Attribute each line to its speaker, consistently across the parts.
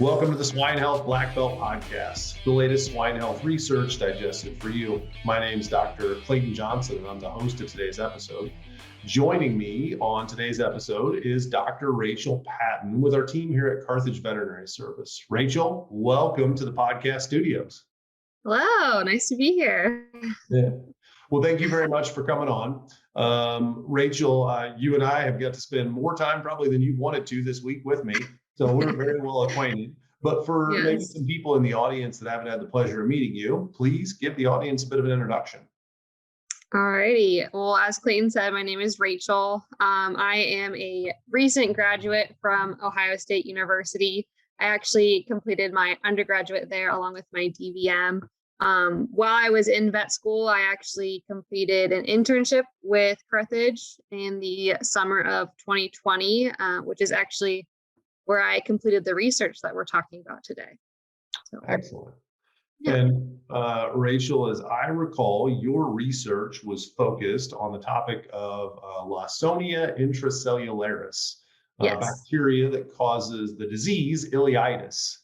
Speaker 1: Welcome to the Swine Health Black Belt Podcast, the latest swine health research digested for you. My name is Dr. Clayton Johnson, and I'm the host of today's episode. Joining me on today's episode is Dr. Rachel Patton with our team here at Carthage Veterinary Service. Rachel, welcome to the podcast studios.
Speaker 2: Hello, nice to be here.
Speaker 1: Yeah. Well, thank you very much for coming on. Rachel, you and I have got to spend more time probably than you wanted to this week with me. So we're very well acquainted. But for maybe some people in the audience that haven't had the pleasure of meeting you, please give the audience a bit of an introduction.
Speaker 2: All righty. Well, as Clayton said, my name is Rachel. I am a recent graduate from Ohio State University. I actually completed my undergraduate there along with my DVM. While I was in vet school, I actually completed an internship with Carthage in the summer of 2020, which is actually where I completed the research that we're talking about today. So,
Speaker 1: excellent. Yeah. And Rachel, as I recall, your research was focused on the topic of Lawsonia Intracellularis, bacteria that causes the disease ileitis.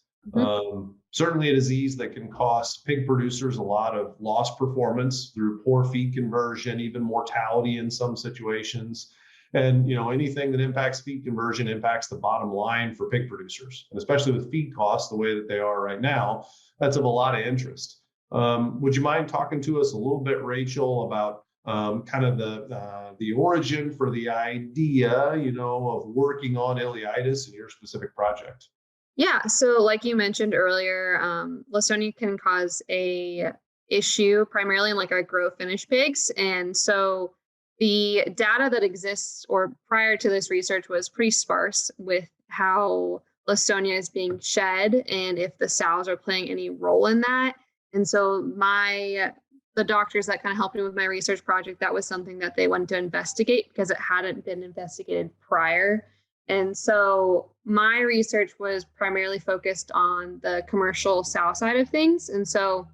Speaker 1: Certainly a disease that can cost pig producers a lot of lost performance through poor feed conversion, even mortality in some situations. And, you know, anything that impacts feed conversion impacts the bottom line for pig producers, and especially with feed costs the way that they are right now, that's of a lot of interest. Would you mind talking to us a little bit, Rachel, about kind of the origin for the idea, you know, of working on ileitis in your specific project?
Speaker 2: Yeah, so like you mentioned earlier, Lawsonia can cause a issue primarily in like our grow finish pigs, and so the data that exists or prior to this research was pretty sparse with how Lawsonia is being shed and if the sows are playing any role in that. And so the doctors that kind of helped me with my research project, that was something that they wanted to investigate because it hadn't been investigated prior. And so my research was primarily focused on the commercial sow side of things. And so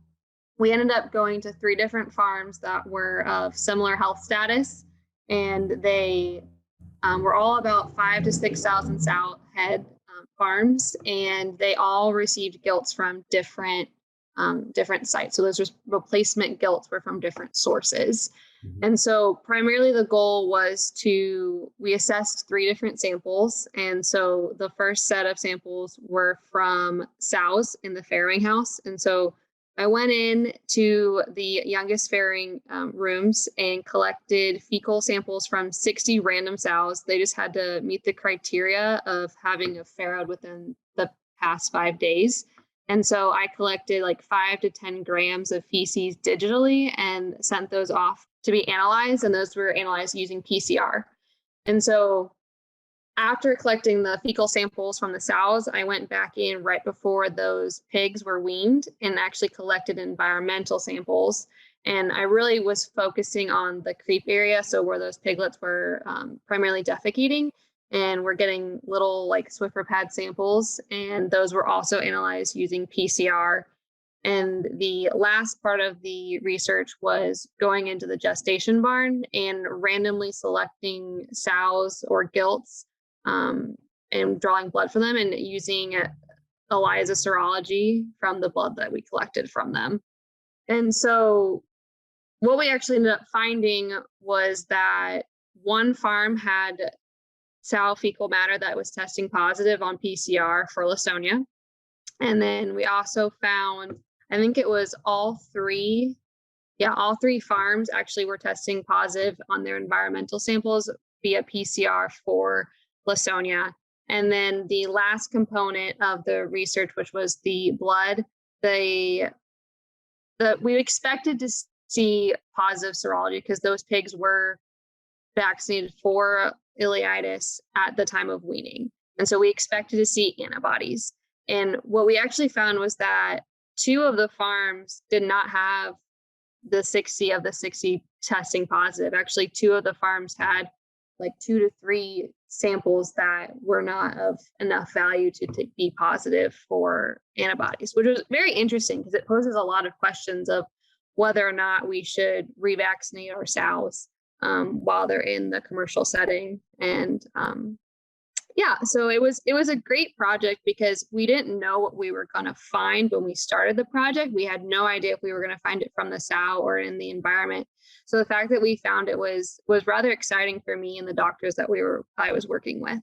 Speaker 2: we ended up going to 3 different farms that were of similar health status, and they were all about 5 to 6,000 sow head farms, and they all received gilts from different sites. So those replacement gilts were from different sources. And so primarily the goal was we assessed 3 different samples. And so the first set of samples were from sows in the farrowing house. And so I went in to the youngest farrowing rooms and collected fecal samples from 60 random sows. They just had to meet the criteria of having a farrowed within the past 5 days. And so I collected like 5 to 10 grams of feces digitally and sent those off to be analyzed. And those were analyzed using PCR. And so after collecting the fecal samples from the sows, I went back in right before those pigs were weaned and actually collected environmental samples. And I really was focusing on the creep area, so where those piglets were primarily defecating, and we're getting little like Swiffer pad samples, and those were also analyzed using PCR. And the last part of the research was going into the gestation barn and randomly selecting sows or gilts and drawing blood from them and using ELISA serology from the blood that we collected from them. And so what we actually ended up finding was that one farm had sow fecal matter that was testing positive on PCR for Lawsonia. And then we also found, I think it was all three farms actually were testing positive on their environmental samples via PCR for Lawsonia. And then the last component of the research, which was the blood, we expected to see positive serology because those pigs were vaccinated for ileitis at the time of weaning. And so we expected to see antibodies. And what we actually found was that 2 of the farms did not have the 60 of the 60 testing positive. Actually, 2 of the farms had like 2 to 3 samples that were not of enough value to be positive for antibodies, which was very interesting because it poses a lot of questions of whether or not we should revaccinate our sows while they're in the commercial setting. And Yeah, so it was a great project because we didn't know what we were going to find when we started the project. We had no idea if we were going to find it from the sow or in the environment. So the fact that we found it was rather exciting for me and the doctors that I was working with.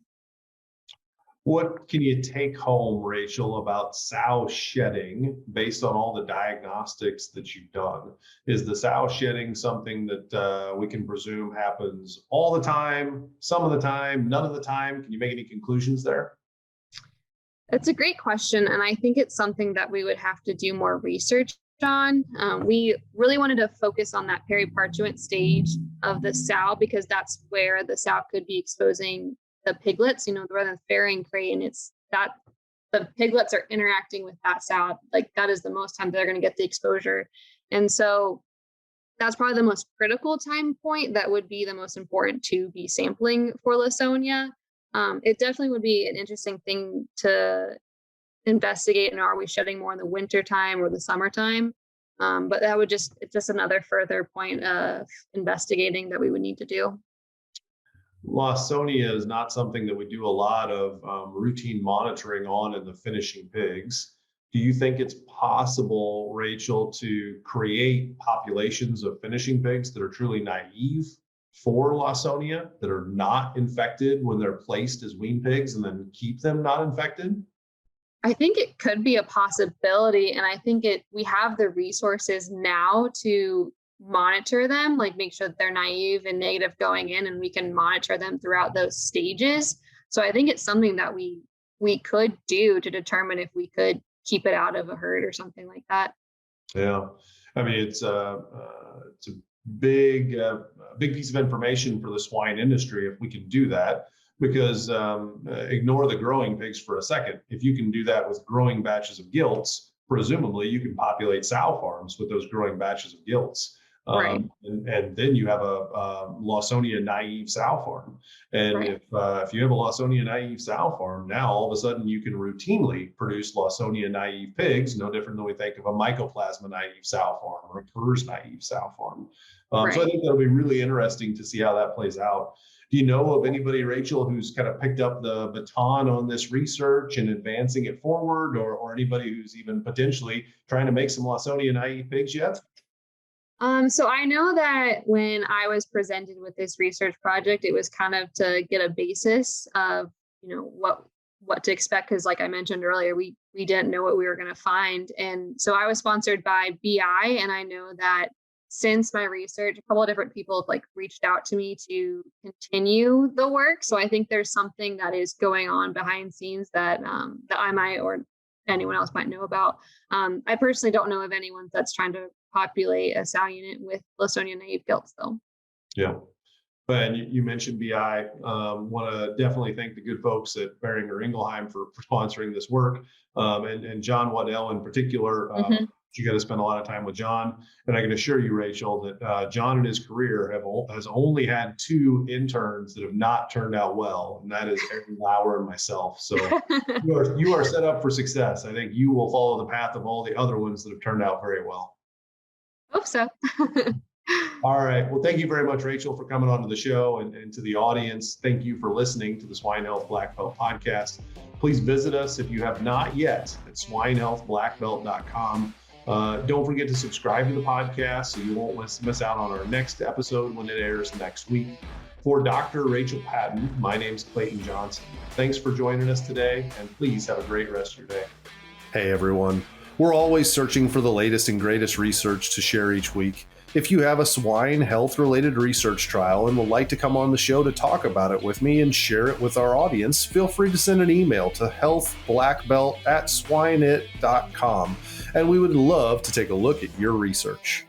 Speaker 1: What can you take home, Rachel, about sow shedding based on all the diagnostics that you've done? Is the sow shedding something that we can presume happens all the time, some of the time, none of the time? Can you make any conclusions there?
Speaker 2: That's a great question, and I think it's something that we would have to do more research on. We really wanted to focus on that periparturient stage of the sow because that's where the sow could be exposing the piglets, rather than ferrying crate, and it's that the piglets are interacting with that sow. Like that is the most time they're going to get the exposure. And so that's probably the most critical time point that would be the most important to be sampling for Lawsonia. It definitely would be an interesting thing to investigate. And are we shedding more in the winter time or the summertime? But that would it's just another further point of investigating that we would need to do.
Speaker 1: Lawsonia is not something that we do a lot of routine monitoring on in the finishing pigs. Do you think it's possible, Rachel, to create populations of finishing pigs that are truly naive for Lawsonia, that are not infected when they're placed as wean pigs, and then keep them not infected?
Speaker 2: I think it could be a possibility, and I think we have the resources now to monitor them, like make sure that they're naive and negative going in, and we can monitor them throughout those stages. So I think it's something that we could do to determine if we could keep it out of a herd or something like that.
Speaker 1: Yeah, I mean it's a big piece of information for the swine industry if we can do that. Because ignore the growing pigs for a second. If you can do that with growing batches of gilts, presumably you can populate sow farms with those growing batches of gilts.
Speaker 2: Right.
Speaker 1: And then you have a Lawsonia naive sow farm. And
Speaker 2: Right.
Speaker 1: if you have a Lawsonia naive sow farm, now all of a sudden you can routinely produce Lawsonia naive pigs, no different than we think of a mycoplasma naive sow farm or a PRRS naive sow farm. So I think that'll be really interesting to see how that plays out. Do you know of anybody, Rachel, who's kind of picked up the baton on this research and advancing it forward, or anybody who's even potentially trying to make some Lawsonia naive pigs yet?
Speaker 2: So I know that when I was presented with this research project, it was kind of to get a basis of, what to expect. Cause like I mentioned earlier, we didn't know what we were going to find. And so I was sponsored by BI, and I know that since my research, a couple of different people have reached out to me to continue the work. So I think there's something that is going on behind scenes that I might, or anyone else might know about. I personally don't know of anyone that's trying to populate a sow unit with Lawsonia naive gilts, though.
Speaker 1: Yeah. And you mentioned BI. Want to definitely thank the good folks at Boehringer Ingelheim for sponsoring this work, and John Waddell in particular. You got to spend a lot of time with John, and I can assure you, Rachel, that John in his career has only had 2 interns that have not turned out well, and that is Aaron Lauer and myself. So you are set up for success. I think you will follow the path of all the other ones that have turned out very well.
Speaker 2: Hope so.
Speaker 1: All right. Well, thank you very much, Rachel, for coming on to the show, and to the audience. Thank you for listening to the Swine Health Black Belt podcast. Please visit us if you have not yet at swinehealthblackbelt.com. Don't forget to subscribe to the podcast so you won't miss out on our next episode when it airs next week. For Dr. Rachel Patton, my name's Clayton Johnson. Thanks for joining us today, and please have a great rest of your day.
Speaker 3: Hey everyone. We're always searching for the latest and greatest research to share each week. If you have a swine health-related research trial and would like to come on the show to talk about it with me and share it with our audience, feel free to send an email to healthblackbelt@swineit.com, and we would love to take a look at your research.